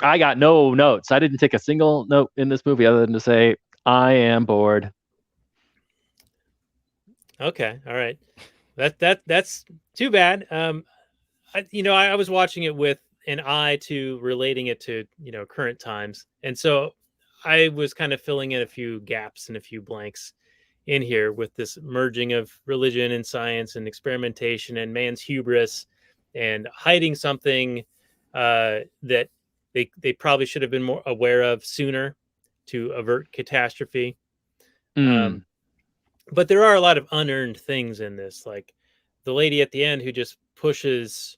I got no notes. I didn't take a single note in this movie other than to say I am bored. Okay, all right. That's too bad. I was watching it with an eye to relating it to current times, and so I was kind of filling in a few gaps and a few blanks in here with this merging of religion and science and experimentation and man's hubris and hiding something that they probably should have been more aware of sooner to avert catastrophe. But there are a lot of unearned things in this, like the lady at the end who just pushes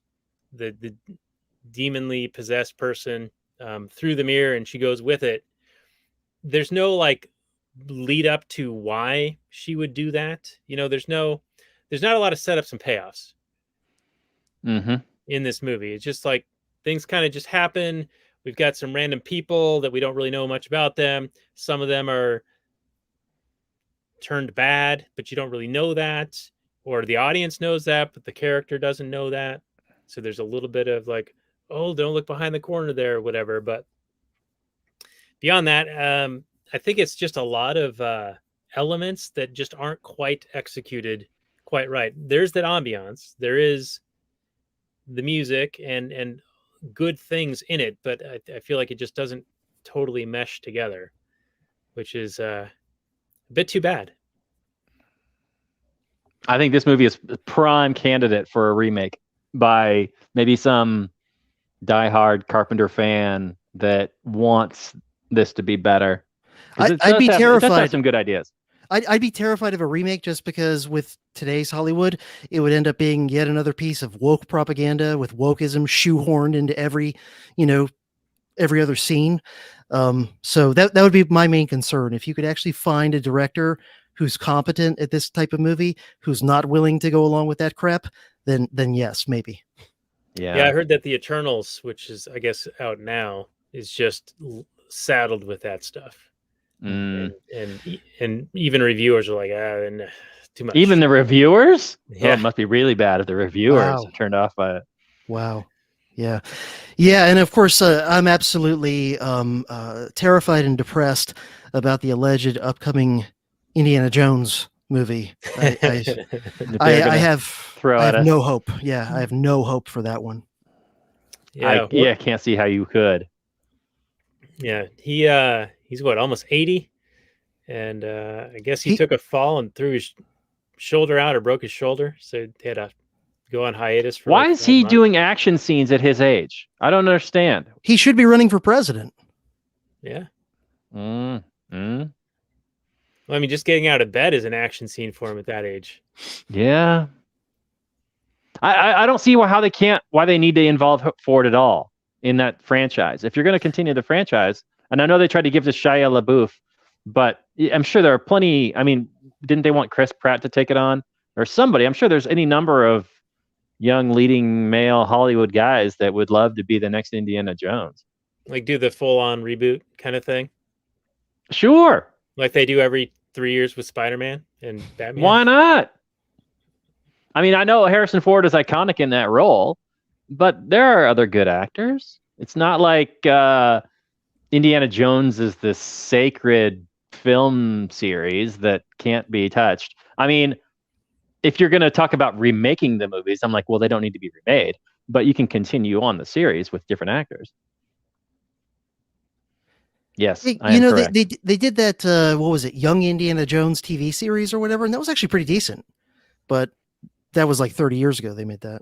the demonly possessed person through the mirror and she goes with it. There's no like lead up to why she would do that. There's not a lot of setups and payoffs in this movie. It's just like things kind of just happen. We've got some random people that we don't really know much about them. Some of them are turned bad, but you don't really know that, or the audience knows that, but the character doesn't know that. So there's a little bit of like, oh, don't look behind the corner there or whatever. But beyond that, I think it's just a lot of elements that just aren't quite executed quite right. There's that ambiance. There is the music and good things in it, but I feel like it just doesn't totally mesh together, which is a bit too bad. I think this movie is a prime candidate for a remake by maybe some diehard Carpenter fan that wants this to be better. I'd be terrified. It does have some good ideas. I'd be terrified of a remake just because with today's Hollywood, it would end up being yet another piece of woke propaganda with wokeism shoehorned into every other scene. So that would be my main concern. If you could actually find a director who's competent at this type of movie, who's not willing to go along with that crap, then yes, maybe. Yeah, I heard that the Eternals, which is I guess out now, is just saddled with that stuff. And even reviewers are like, too much. Even the reviewers? Yeah. Oh, it must be really bad if the reviewers are turned off by it. Wow. Yeah. And of course, I'm absolutely terrified and depressed about the alleged upcoming Indiana Jones movie. I have no hope. Yeah, I have no hope for that one. Yeah, I can't see how you could. yeah. He's what, almost 80, and I guess he took a fall and threw his shoulder out or broke his shoulder, so he had to go on hiatus for. Why like is he 5 months. doing action scenes at his age? I don't understand. He should be running for president. Yeah. Mm. Well, I mean, just getting out of bed is an action scene for him at that age. Yeah. I don't see why they need to involve Ford at all in that franchise. If you're going to continue the franchise, and I know they tried to give to Shia LaBeouf, but I'm sure there are plenty. I mean, didn't they want Chris Pratt to take it on or somebody? I'm sure there's any number of young leading male Hollywood guys that would love to be the next Indiana Jones. Like do the full-on reboot kind of thing. Sure. Like they do every 3 years with Spider-Man and Batman. Why not? I mean, I know Harrison Ford is iconic in that role, but there are other good actors. It's not like Indiana Jones is this sacred film series that can't be touched. I mean, if you're going to talk about remaking the movies, I'm like, well, they don't need to be remade, but you can continue on the series with different actors. Yes, they did that. What was it? Young Indiana Jones TV series or whatever, and that was actually pretty decent. But that was like 30 years ago. They made that.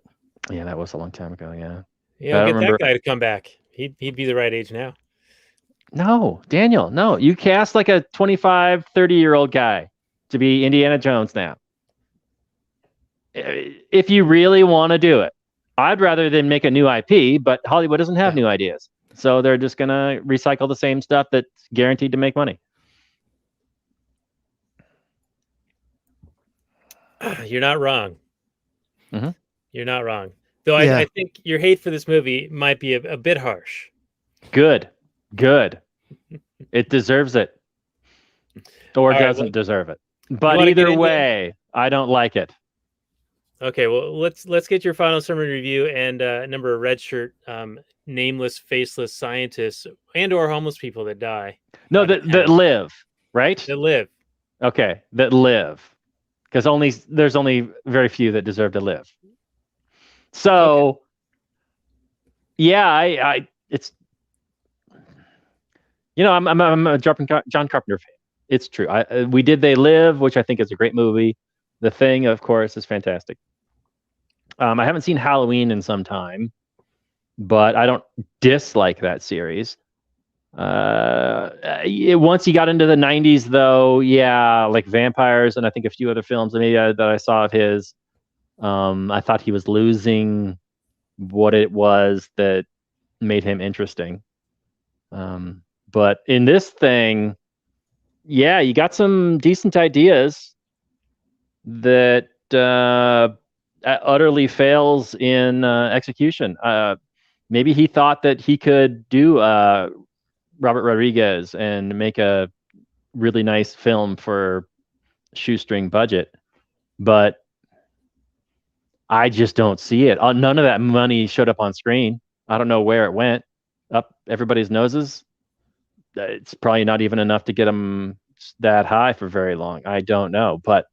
Yeah, that was a long time ago. Yeah. Yeah, get that guy to come back. He'd be the right age now. No, Daniel, no. You cast like a 25, 30-year-old guy to be Indiana Jones now. If you really want to do it, I'd rather than make a new IP, but Hollywood doesn't have new ideas. So they're just going to recycle the same stuff that's guaranteed to make money. You're not wrong. Mm-hmm. You're not wrong. Though I think your hate for this movie might be a bit harsh. Good. It deserves it. Or doesn't deserve it. But either way, I don't like it. Okay, well, let's get your final summary review and a number of red shirt, nameless, faceless scientists and or homeless people that die. No, that live, right? That live. Okay, that live. Because there's only very few that deserve to live. So, yeah, it's, I'm a John Carpenter fan. It's true. We did They Live, which I think is a great movie. The Thing, of course, is fantastic. I haven't seen Halloween in some time, but I don't dislike that series. Once you got into the 90s, though, like Vampires and I think a few other films that I saw of his, I thought he was losing what it was that made him interesting. But in this thing, you got some decent ideas that utterly fails in execution. Maybe he thought that he could do Robert Rodriguez and make a really nice film for shoestring budget, but I just don't see it. None of that money showed up on screen. I don't know where it went. Up everybody's noses. It's probably not even enough to get them that high for very long. I don't know, but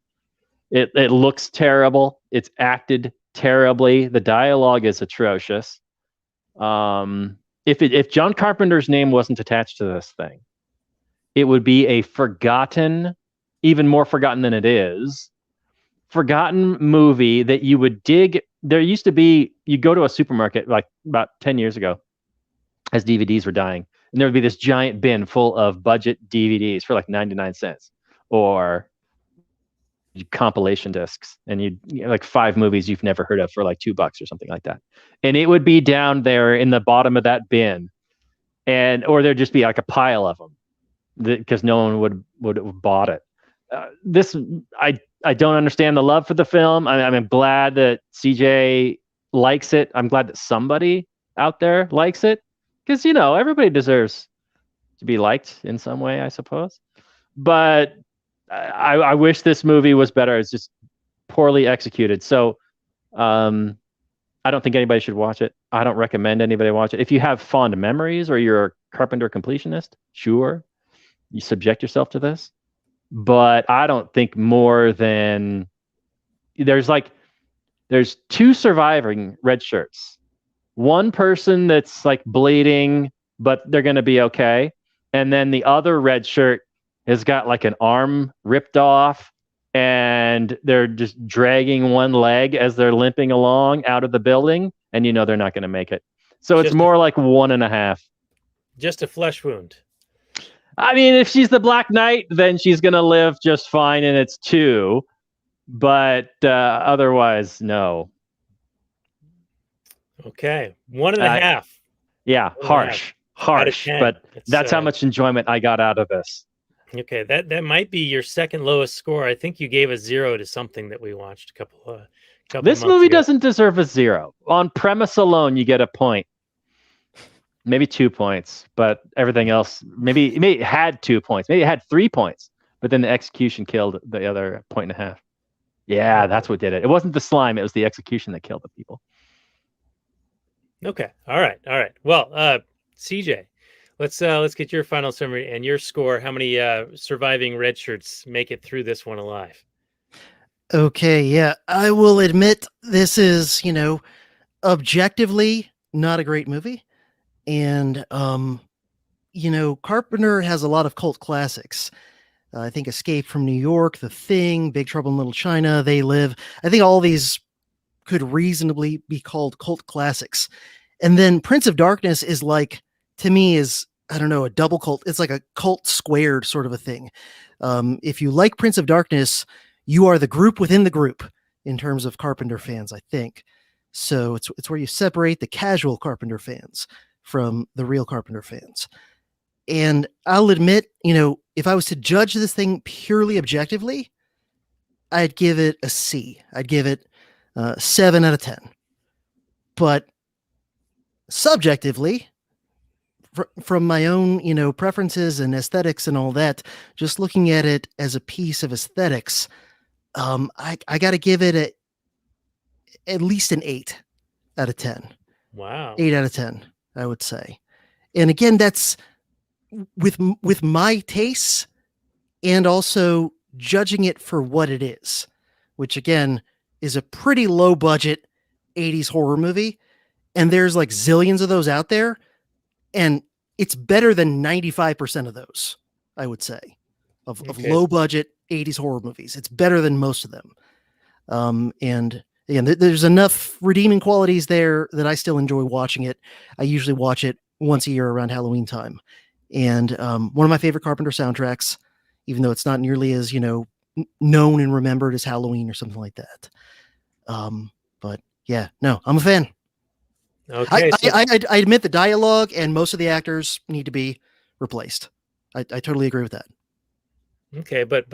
it looks terrible. It's acted terribly. The dialogue is atrocious. If John Carpenter's name wasn't attached to this thing, it would be a forgotten, even more forgotten than it is, forgotten movie that you would dig. There used to be, you go to a supermarket like about 10 years ago as DVDs were dying, and there would be this giant bin full of budget DVDs for like 99 cents or compilation discs, and you like 5 movies you've never heard of for like $2 or something like that, and it would be down there in the bottom of that bin, or there'd just be like a pile of them because no one would have bought it. I don't understand the love for the film. I'm glad that CJ likes it. I'm glad that somebody out there likes it, because everybody deserves to be liked in some way, I suppose. But I wish this movie was better. It's just poorly executed. So I don't think anybody should watch it. I don't recommend anybody watch it. If you have fond memories or you're a Carpenter completionist, sure, you subject yourself to this. But I don't think more than there's 2 surviving red shirts one person that's like bleeding, but they're going to be okay. And then the other red shirt has got like an arm ripped off, and they're just dragging one leg as they're limping along out of the building. And they're not going to make it. So it's more like 1.5. Just a flesh wound. I mean, if she's the Black Knight, then she's going to live just fine, and it's 2. But otherwise, no. Okay, 1.5. Yeah, harsh. But that's how much enjoyment I got out of this. Okay, that might be your second lowest score. I think you gave a 0 to something that we watched a couple This movie doesn't deserve a 0. On premise alone, you get a point. Maybe 2 points, but everything else, maybe it had 2 points. Maybe it had 3 points, but then the execution killed the other 1.5. Yeah, that's what did it. It wasn't the slime; it was the execution that killed the people. Okay. All right. Well, CJ, let's get your final summary and your score. How many surviving red shirts make it through this one alive? Okay, yeah, I will admit this is, objectively not a great movie. And, Carpenter has a lot of cult classics. I think Escape from New York, The Thing, Big Trouble in Little China, They Live. I think all these could reasonably be called cult classics. And then Prince of Darkness is like, to me, is, I don't know, a double cult. It's like a cult squared sort of a thing. If you like Prince of Darkness, you are the group within the group in terms of Carpenter fans, I think. So it's where you separate the casual Carpenter fans from the real Carpenter fans. And I'll admit, if I was to judge this thing purely objectively, I'd give it a C. I'd give it 7 out of 10. But subjectively, from my own, preferences and aesthetics and all that, just looking at it as a piece of aesthetics, I got to give it at least an 8 out of 10. Wow. 8 out of 10, I would say. And again, that's with my tastes and also judging it for what it is, which again is a pretty low budget 80s horror movie. And there's like zillions of those out there. And it's better than 95% of those, I would say, of low budget 80s horror movies. It's better than most of them. And again, there's enough redeeming qualities there that I still enjoy watching it. I usually watch it once a year around Halloween time. And one of my favorite Carpenter soundtracks, even though it's not nearly as, known and remembered as Halloween or something like that. But yeah, no, I'm a fan. Okay. I admit the dialogue and most of the actors need to be replaced. I totally agree with that. Okay, but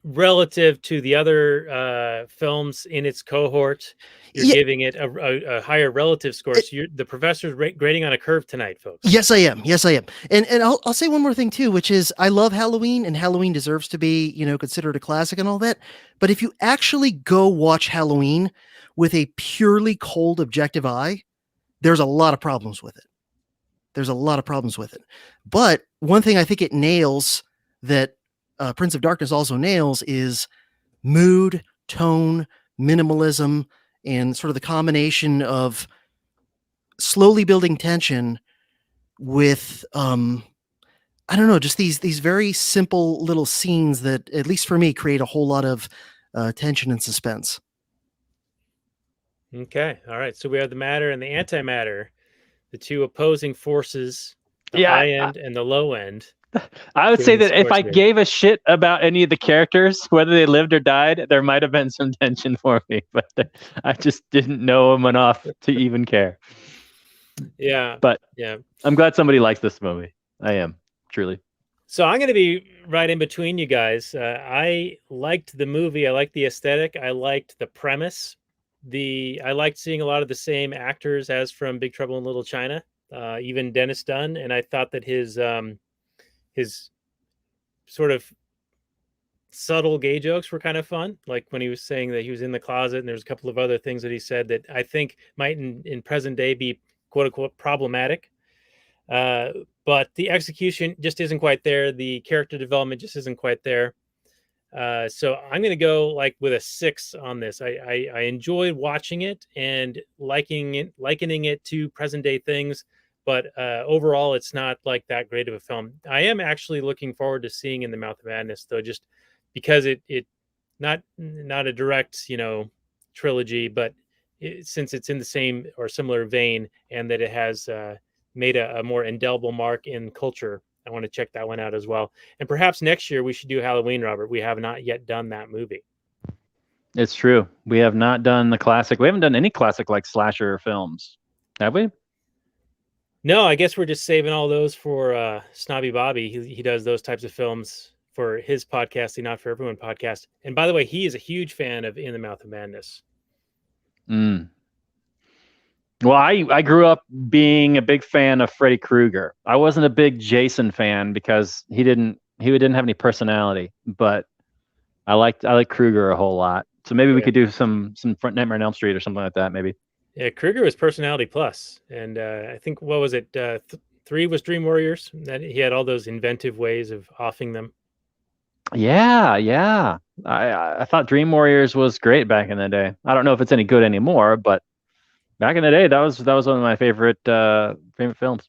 relative to the other films in its cohort, you're giving it a higher relative score. So the professor's grading on a curve tonight, folks. Yes, I am. And I'll say one more thing too, which is I love Halloween, and Halloween deserves to be, considered a classic and all that. But if you actually go watch Halloween with a purely cold, objective eye, there's a lot of problems with it. But one thing I think it nails that Prince of Darkness also nails is mood, tone, minimalism, and sort of the combination of slowly building tension with, I don't know, just these very simple little scenes that, at least for me, create a whole lot of tension and suspense. Okay. All right. So we have the matter and the antimatter, the two opposing forces, the high end and the low end. I would say that if I gave a shit about any of the characters, whether they lived or died, there might have been some tension for me, but I just didn't know them enough to even care. Yeah. But yeah, I'm glad somebody likes this movie. I am, truly. So I'm going to be right in between you guys. I liked the movie. I liked the aesthetic. I liked the premise. I liked seeing a lot of the same actors as from Big Trouble in Little China, even Dennis Dunn. And I thought that his sort of subtle gay jokes were kind of fun. Like when he was saying that he was in the closet, and there's a couple of other things that he said that I think might in present day be quote unquote problematic. But the execution just isn't quite there. The character development just isn't quite there. So I'm going to go like with a 6 on this. I enjoyed watching it and likening it to present day things, but overall, it's not like that great of a film. I am actually looking forward to seeing In the Mouth of Madness, though, just because it not a direct, trilogy, but since it's in the same or similar vein, and that it has made a more indelible mark in culture, I want to check that one out as well. And perhaps next year we should do Halloween, Robert. We have not yet done that movie. It's true. We have not done the classic. We haven't done any classic like slasher films, have we? No, I guess we're just saving all those for Snobby Bobby. He does those types of films for his podcast, the Not For Everyone podcast. And by the way, he is a huge fan of In the Mouth of Madness. Well, I grew up being a big fan of Freddy Krueger. I wasn't a big Jason fan because he didn't have any personality, but I like Krueger a whole lot. So maybe we could do some Front Nightmare on Elm Street or something like that. Maybe. Yeah, Krueger was personality plus, and I think what was it? 3 was Dream Warriors. That he had all those inventive ways of offing them. Yeah. I thought Dream Warriors was great back in the day. I don't know if it's any good anymore, but back in the day, that was one of my favorite films.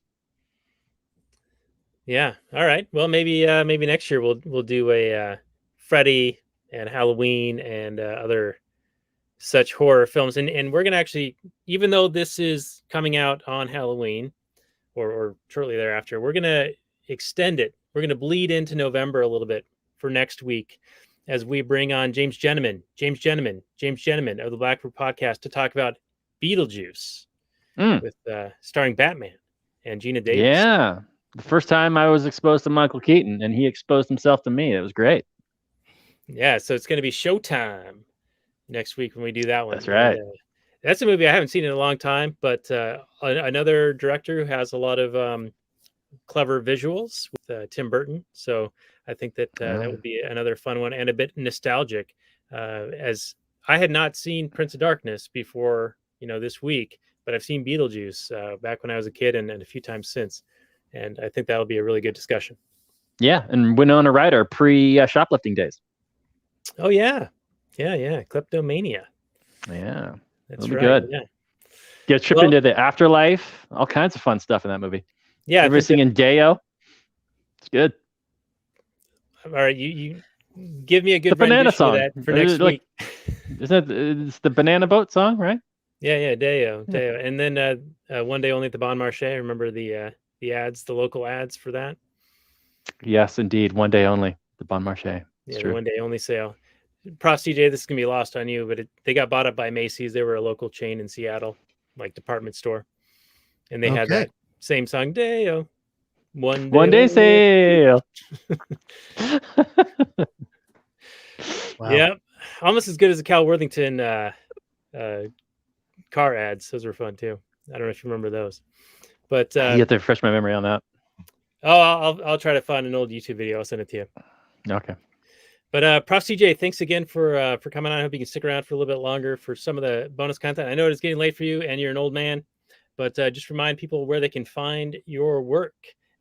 Yeah. All right. Well, maybe next year we'll do a Freddy and Halloween and other such horror films, and we're gonna actually, even though this is coming out on Halloween or shortly thereafter, we're gonna extend it. We're gonna bleed into November a little bit for next week as we bring on James Jenneman of the Blackbird Podcast to talk about Beetlejuice with starring Batman and Gina Davis. Yeah, the first time I was exposed to Michael Keaton, and he exposed himself to me. It was great. Yeah, so it's going to be showtime next week when we do that one. That's right. And, that's a movie I haven't seen in a long time, but another director who has a lot of clever visuals with Tim Burton. So I think that that would be another fun one and a bit nostalgic, as I had not seen Prince of Darkness before, this week, but I've seen Beetlejuice back when I was a kid and a few times since. And I think that'll be a really good discussion. Yeah, and Winona Ryder pre-shoplifting days. Oh, yeah. Kleptomania. Yeah. That's That'll be right. good. Yeah. Get a trip into the afterlife. All kinds of fun stuff in that movie. Yeah. Ever singing Deo? It's good. All right. You give me a good the banana rendition song of that for next week. Isn't it's the Banana Boat song, right? Yeah. Deo. And then One Day Only at the Bon Marché. Remember the ads, the local ads for that? Yes, indeed. One Day Only, the Bon Marché. Yeah, the One Day Only sale. Prof CJ, this is gonna be lost on you, but they got bought up by Macy's. They were a local chain in Seattle, like department store, and they had that same song, Deo. One day sale. Wow. Yep, almost as good as the Cal Worthington car ads. Those were fun too. I don't know if you remember those, but you have to refresh my memory on that. Oh, I'll try to find an old YouTube video. I'll send it to you. Okay. But Prof CJ, thanks again for coming on. I hope you can stick around for a little bit longer for some of the bonus content. I know it's getting late for you, and you're an old man, but just remind people where they can find your work,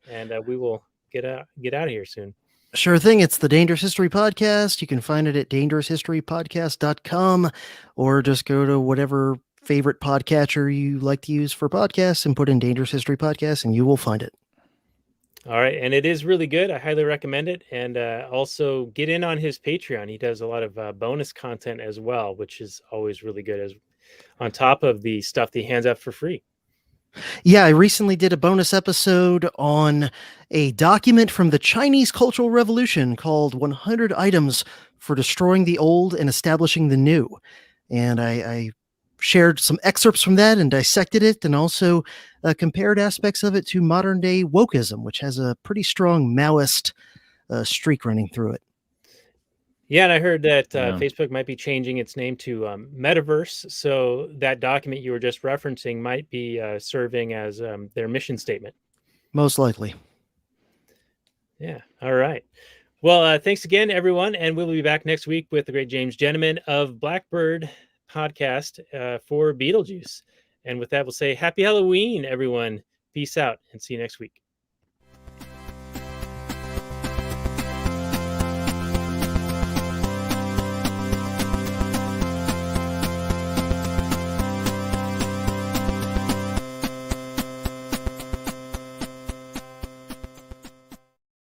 and we will get out of here soon. Sure thing. It's the Dangerous History Podcast. You can find it at dangeroushistorypodcast.com, or just go to whatever favorite podcatcher you like to use for podcasts and put in Dangerous History Podcast, and you will find it. All right. And it is really good. I highly recommend it. And also get in on his Patreon. He does a lot of bonus content as well, which is always really good, as on top of the stuff that he hands out for free. Yeah, I recently did a bonus episode on a document from the Chinese Cultural Revolution called 100 Items for Destroying the Old and Establishing the New. And I shared some excerpts from that and dissected it, and also compared aspects of it to modern day wokeism, which has a pretty strong Maoist streak running through it. Yeah, and I heard that Facebook might be changing its name to Metaverse. So that document you were just referencing might be serving as their mission statement. Most likely. Yeah. All right. Well, thanks again, everyone. And we'll be back next week with the great James Jenneman of Blackbird Podcast for Beetlejuice. And with that, we'll say happy Halloween, everyone. Peace out and see you next week.